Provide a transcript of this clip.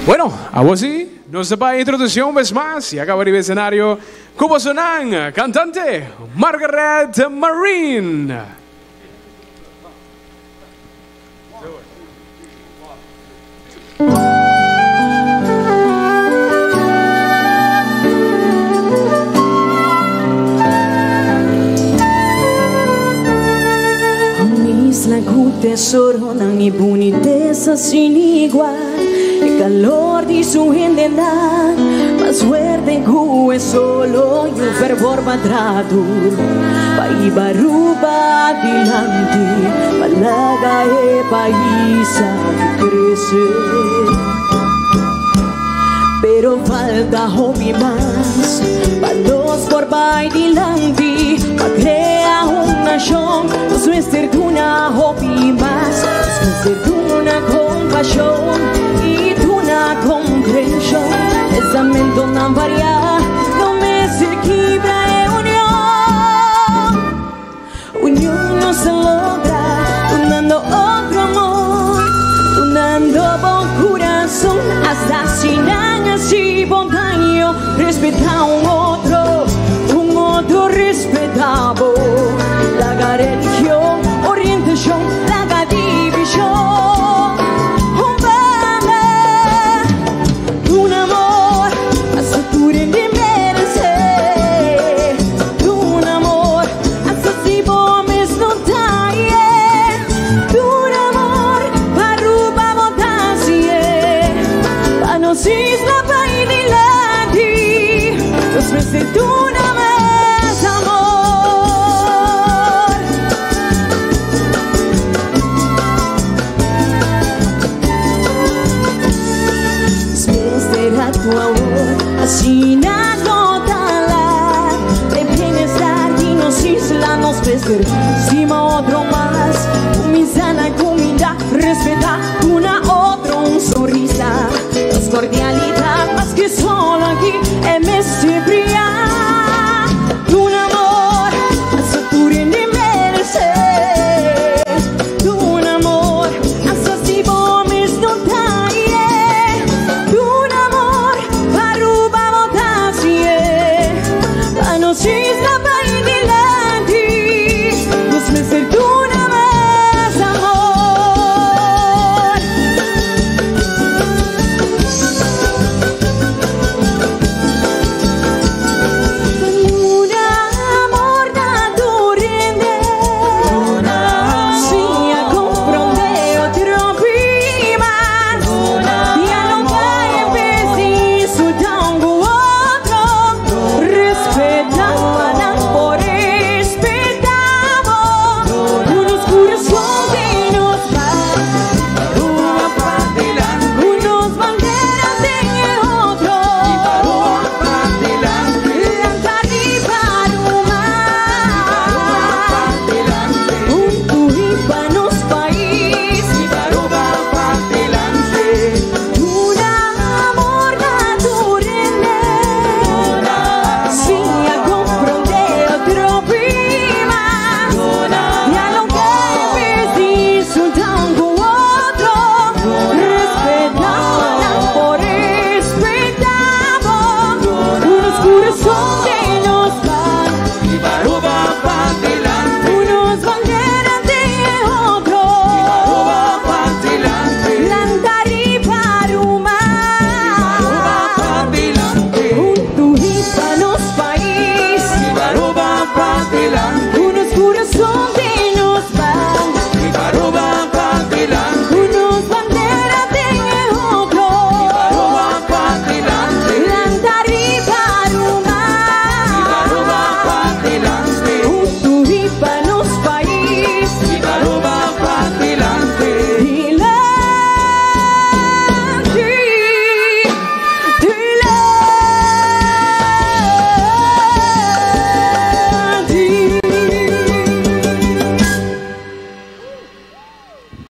Bueno, así nos va a introducir una vez más y acaba el escenario como sonan cantante Margaret Marín. Un tesoro ng ibunitesa sin igual. El calor di su gente más fuerte que es solo y un fervor madradur. Paibaruba dilante, palaga e paisa crecer. Pero falta hobby más, palos por bailanti, pa crear una nación, los nuestros una hobby más, los nuestros una compasión y una comprensión, esamento no varía, no me equilibra unión no se logra, donando otro amor, donando buen corazón, asesinan así bondaño, respeta a un otro respetable, la religión, orientación, la división, un amor, hasta tu merecer, un amor, hasta si bomes no talle, un amor, paruba botasie, panosis la baililati, los meses tu así no tala, de bienestar y nos isla nos